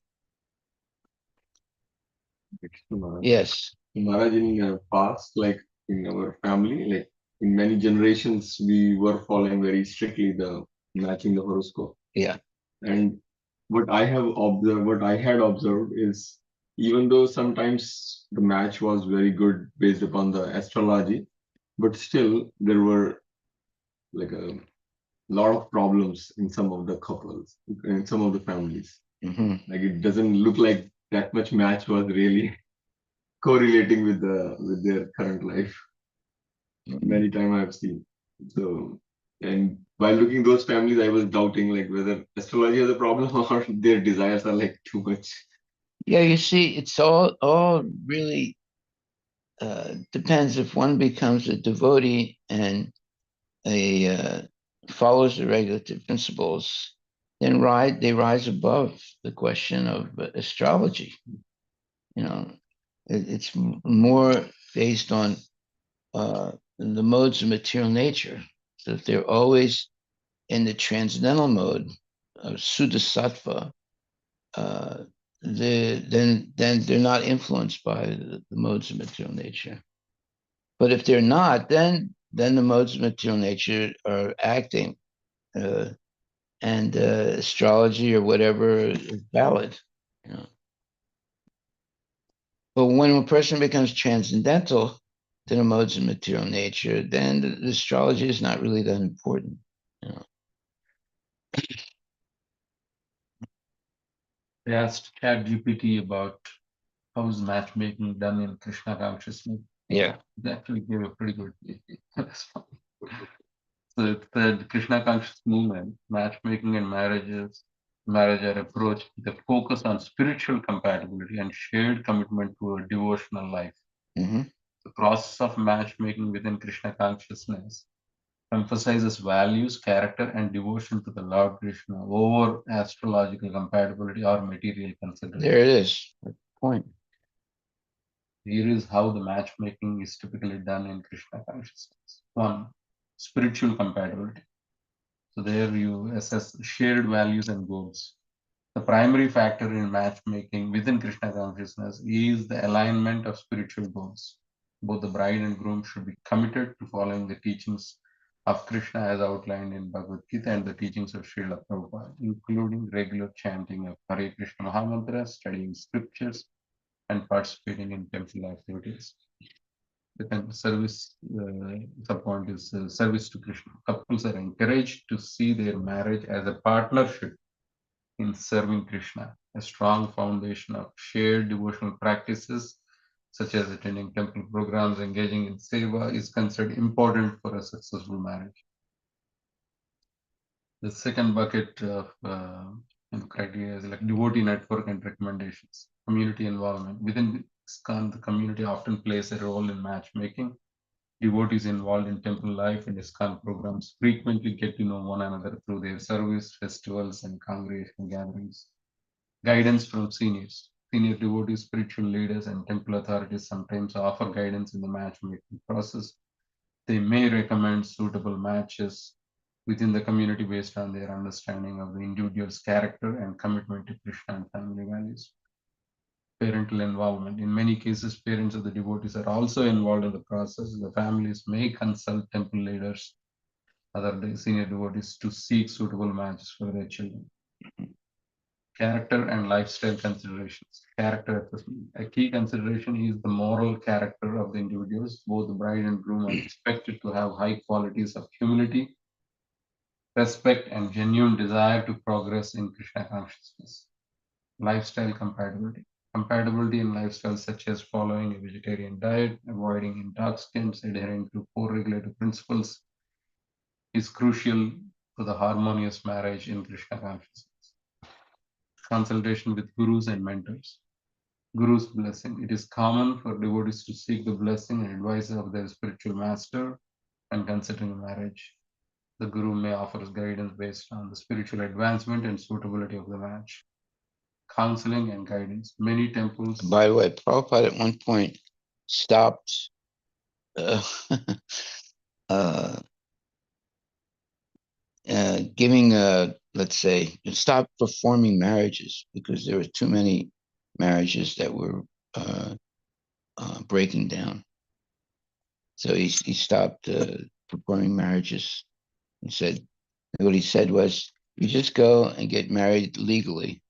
Yes. Maharaj, in past, like in our family, like in many generations, we were following very strictly the matching the horoscope. Yeah. And what I had observed is even though sometimes the match was very good based upon the astrology, but still there were like a lot of problems in some of the couples, in some of the families. Mm-hmm. Like it doesn't look like that much match was really correlating with their current life. Many times I've seen. So, and while looking those families, I was doubting like whether astrology has a problem or their desires are like too much. Yeah, you see, it's all really depends if one becomes a devotee and follows the regulative principles, then they rise above the question of astrology. You know, it's more based on the modes of material nature. So if they're always in the transcendental mode of Suddha uh, then they're not influenced by the modes of material nature. But if they're not, then the modes of material nature are acting, uh, and astrology or whatever is valid. You know. But when a person becomes transcendental to the modes of material nature, then the astrology is not really that important. You know. I asked ChatGPT about how is matchmaking done in Krishna consciousness. Yeah. It actually gave a pretty good response. So it's the Krishna conscious movement, matchmaking and marriage are approached with a focus on spiritual compatibility and shared commitment to a devotional life. Mm-hmm. The process of matchmaking within Krishna consciousness emphasizes values, character, and devotion to the Lord Krishna over astrological compatibility or material consideration. There it is. That's the point. Here is how the matchmaking is typically done in Krishna consciousness. One, spiritual compatibility. So there you assess shared values and goals. The primary factor in matchmaking within Krishna consciousness is the alignment of spiritual goals. Both the bride and groom should be committed to following the teachings of Krishna as outlined in Bhagavad Gita and the teachings of Srila Prabhupada, including regular chanting of Hare Krishna Mahamantra, studying scriptures, and participating in temple activities. The service subpoint is service to Krishna. Couples are encouraged to see their marriage as a partnership in serving Krishna. A strong foundation of shared devotional practices, such as attending temple programs, engaging in seva, is considered important for a successful marriage. The second bucket of criteria is like devotee network and recommendations, community involvement. Within ISKCON, the community often plays a role in matchmaking. Devotees involved in temple life and ISKCON programs frequently get to know one another through their service, festivals, and congregational gatherings. Guidance from seniors. Senior devotees, spiritual leaders, and temple authorities sometimes offer guidance in the matchmaking process. They may recommend suitable matches within the community based on their understanding of the individual's character and commitment to Krishna and family values. Parental involvement. In many cases, parents of the devotees are also involved in the process. The families may consult temple leaders, other senior devotees, to seek suitable matches for their children. Character and lifestyle considerations. Character assessment. A key consideration is the moral character of the individuals. Both the bride and groom are expected to have high qualities of humility, respect, and genuine desire to progress in Krishna consciousness. Lifestyle compatibility. Compatibility in lifestyles such as following a vegetarian diet, avoiding intoxicants, adhering to four regulative principles is crucial for the harmonious marriage in Krishna consciousness. Consultation with gurus and mentors. Guru's blessing. It is common for devotees to seek the blessing and advice of their spiritual master when considering marriage. The guru may offer guidance based on the spiritual advancement and suitability of the match. Counseling and guidance. Many temples. By the way, Prabhupada at one point stopped uh, uh, giving, let's say, stopped performing marriages because there were too many marriages that were breaking down. So he stopped performing marriages. He said, what he said was, you just go and get married legally,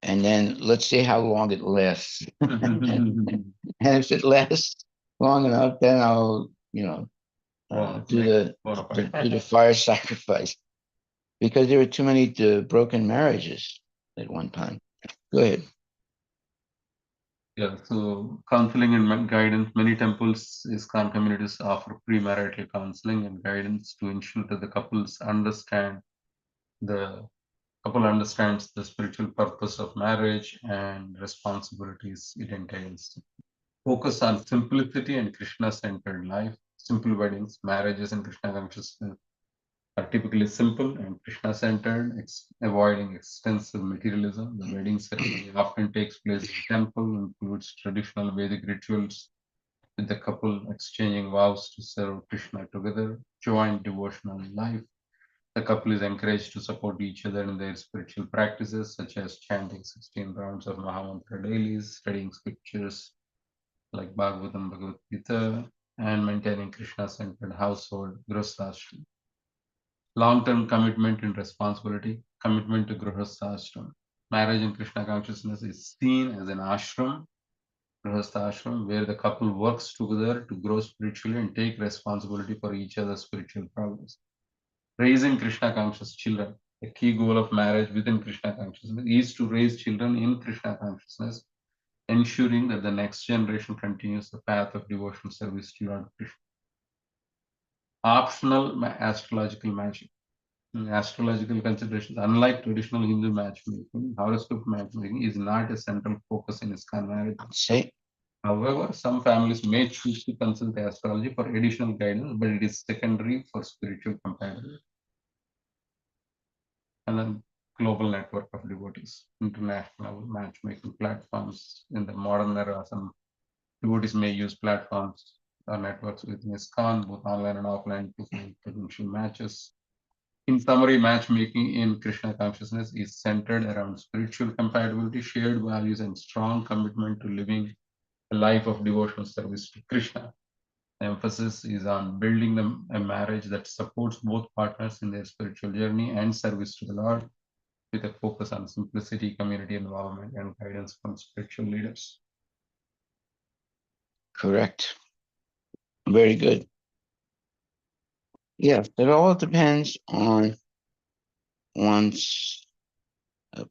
and then let's see how long it lasts. And if it lasts long enough, then I'll, do the fire sacrifice, because there were too many broken marriages at one time. Go ahead. Yeah, so counseling and guidance. Many temples, ISKCON communities offer premarital counseling and guidance to ensure that the couple understands the spiritual purpose of marriage and responsibilities it entails. Focus on simplicity and Krishna-centered life. Simple weddings, marriages, and Krishna consciousness are typically simple and Krishna-centered, avoiding extensive materialism. The wedding ceremony often takes place in temple, includes traditional Vedic rituals, with the couple exchanging vows to serve Krishna together, joint devotional life. The couple is encouraged to support each other in their spiritual practices, such as chanting 16 rounds of Mahamantra daily, studying scriptures like Bhagavatam, Bhagavad Gita, and maintaining Krishna-centered household, grihasthashram. Long-term commitment and responsibility, commitment to grihasthashram. Marriage in Krishna consciousness is seen as an ashram, grihasthashram, where the couple works together to grow spiritually and take responsibility for each other's spiritual progress. Raising Krishna conscious children. A key goal of marriage within Krishna consciousness is to raise children in Krishna consciousness, ensuring that the next generation continues the path of devotional service to Lord Krishna. Optional astrological matching. Astrological considerations. Unlike traditional Hindu matchmaking, horoscope matchmaking is not a central focus in ISKCON marriage. Say, However, some families may choose to consult astrology for additional guidance, but it is secondary for spiritual compatibility. And then global network of devotees, international matchmaking platforms. In the modern era, some devotees may use platforms or networks within ISKCON, both online and offline, to find potential matches. In summary, matchmaking in Krishna consciousness is centered around spiritual compatibility, shared values, and strong commitment to living a life of devotional service to Krishna. The emphasis is on building a marriage that supports both partners in their spiritual journey and service to the Lord, with a focus on simplicity, community involvement, and guidance from spiritual leaders. Correct. Very good. Yes, it all depends on one's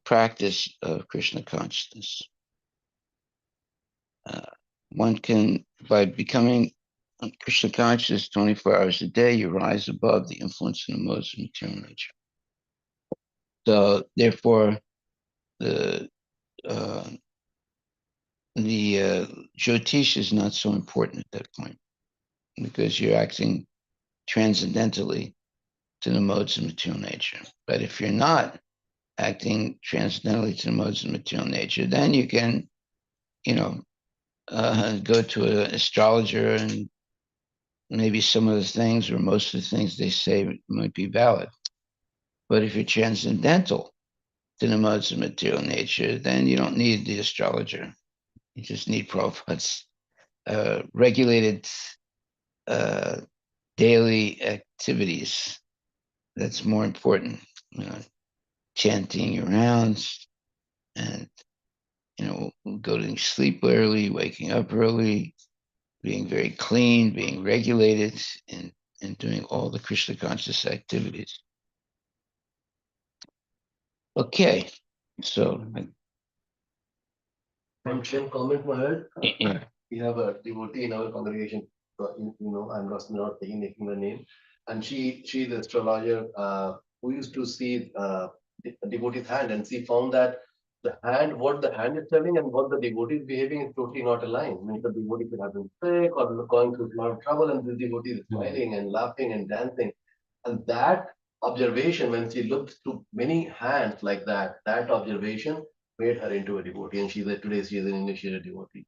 practice of Krishna consciousness. One can, by becoming Krishna conscious 24 hours a day, you rise above the influence of the modes of material nature. So, therefore, the Jyotish is not so important at that point because you're acting transcendentally to the modes of material nature. But if you're not acting transcendentally to the modes of material nature, then you can, go to an astrologer and maybe some of the things or most of the things they say might be valid. But if you're transcendental to the modes of material nature, then you don't need the astrologer. You just need Prabhupada's regulated daily activities. That's more important. Chanting your rounds and, going to sleep early, waking up early, being very clean, being regulated, and doing all the Krishna conscious activities. Okay, so Can comment, Maharaj? yeah. We have a devotee in our congregation. I'm not making the name, and she's the astrologer who used to see the devotee's hand, and she found that what the hand is telling and what the devotee is behaving is totally not aligned. Means the devotee could have been sick or going through a lot of trouble, and the devotee is smiling and laughing and dancing. And that observation, when she looked through many hands like that, that observation made her into a devotee, and today she is an initiated devotee.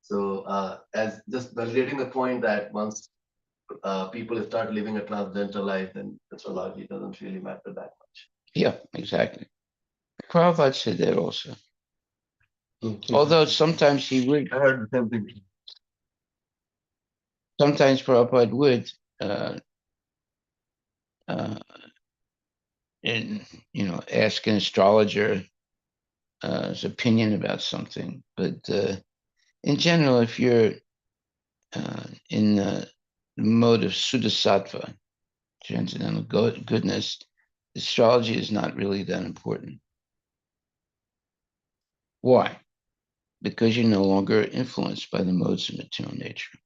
So, as just validating the point that once people start living a transcendental life, then astrology doesn't really matter that much. Yeah, exactly. Prabhupada said that also. Although sometimes he would, I heard the same thing. sometimes Prabhupada would, uh, uh, ask an astrologer his opinion about something. But in general, if you're in the mode of Sudasattva, transcendental goodness, astrology is not really that important. Why? Because you're no longer influenced by the modes of material nature.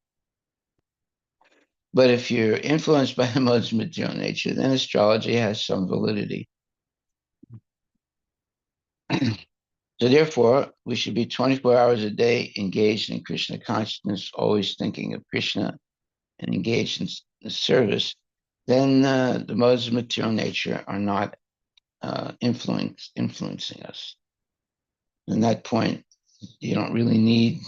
But if you're influenced by the modes of material nature, then astrology has some validity. So therefore, we should be 24 hours a day engaged in Krishna consciousness, always thinking of Krishna and engaged in service. Then the modes of material nature are not influencing us. At that point, you don't really need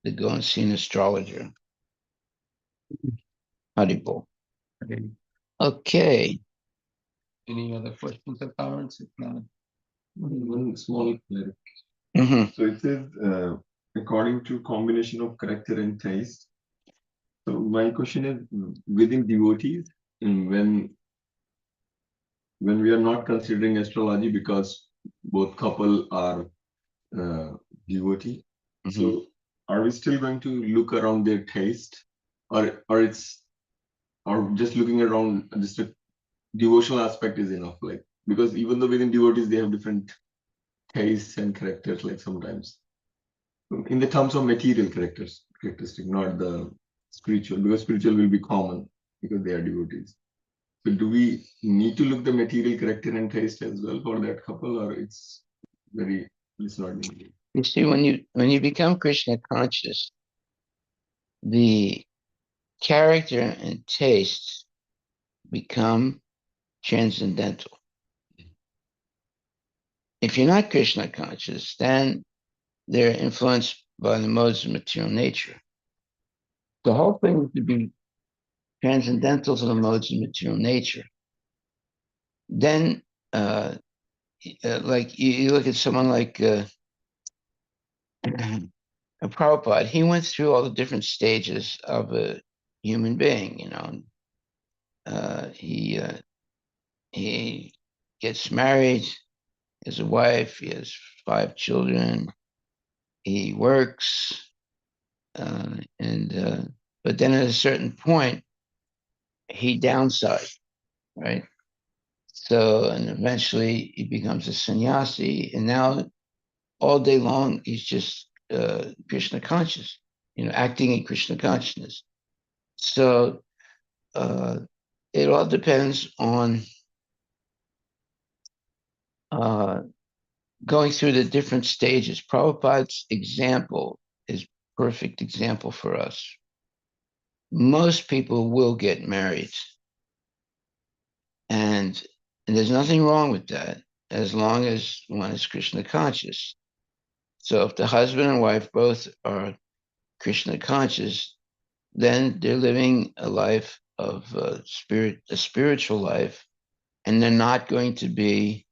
to go and see an astrologer. Haribol. Okay. Any other questions or comments? If not, One small clarification. Mm-hmm. So it says, according to combination of character and taste. So my question is, within devotees, when we are not considering astrology because both couple are devotee, so are we still going to look around their taste, or just looking around just a devotional aspect is enough? Like, because even though within devotees they have different tastes and characters, like sometimes in the terms of material characteristic, not the spiritual, because spiritual will be common because they are devotees. So do we need to look the material character and taste as well for that couple, or it's not needed? You see, when you become Krishna conscious, the character and taste become transcendental. If you're not Krishna conscious, then they're influenced by the modes of material nature. The whole thing is to be transcendental to the modes of material nature. Then, like you look at someone like Prabhupada, he went through all the different stages of a human being. You know, he gets married, has a wife, he has 5 children, he works, but then at a certain point, he downsized, right? So, and eventually he becomes a sannyasi, and now all day long he's just Krishna conscious, you know, acting in Krishna consciousness. So uh, it all depends on uh, going through the different stages. Prabhupada's example is perfect example for us. Most people will get married, and, and there's nothing wrong with that as long as one is Krishna conscious. So if the husband and wife both are Krishna conscious, then they're living a life of a spiritual life, and they're not going to be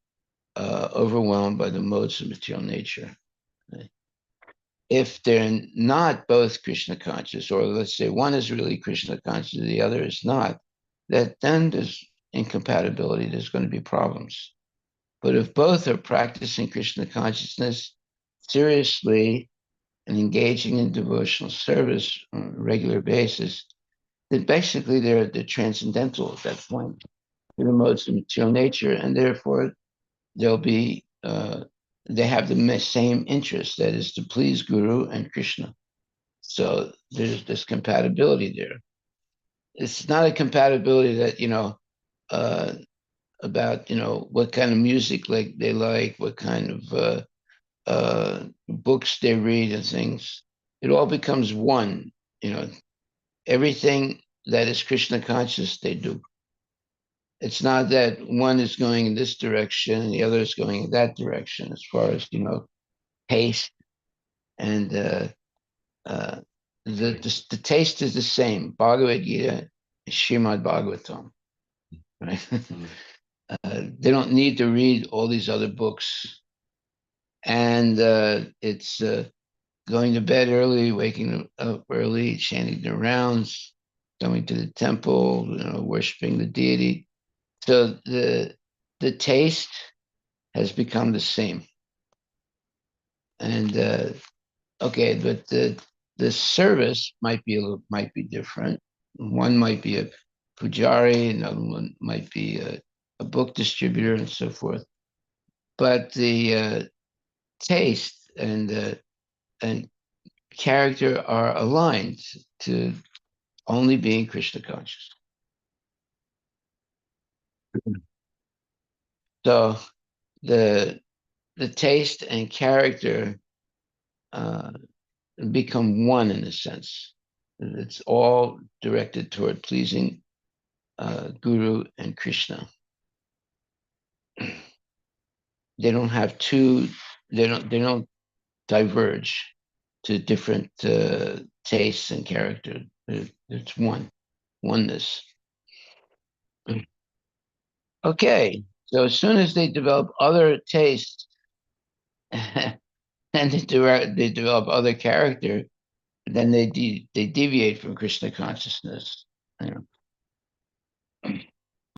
overwhelmed by the modes of material nature. If they're not both Krishna conscious, or let's say one is really Krishna conscious, the other is not, that then there's incompatibility, there's going to be problems. But if both are practicing Krishna consciousness seriously and engaging in devotional service on a regular basis, then basically they're transcendental at that point to the modes of material nature, and therefore they'll be they have the same interest, that is to please Guru and Krishna. So there's this compatibility there. It's not a compatibility that, you know, uh, about, you know, what kind of music like they like, what kind of books they read and things. It all becomes one. You know, everything that is Krishna conscious, they do. It's not that one is going in this direction and the other is going in that direction, as far as, you know, taste and uh, the taste is the same. Bhagavad Gita is Srimad Bhagavatam, right? They don't need to read all these other books, and it's going to bed early, waking up early, chanting the rounds, going to the temple, you know, worshiping the deity. So the taste has become the same, and okay, but the service might be different. One might be a pujari, another one might be a book distributor, and so forth. But the taste and character are aligned to only being Krishna conscious. So the taste and character uh, become one in a sense. It's all directed toward pleasing Guru and Krishna. They don't have two. They don't diverge to different tastes and character. It's oneness. Okay, so as soon as they develop other tastes and they develop other character, then they deviate from Krishna consciousness. You know?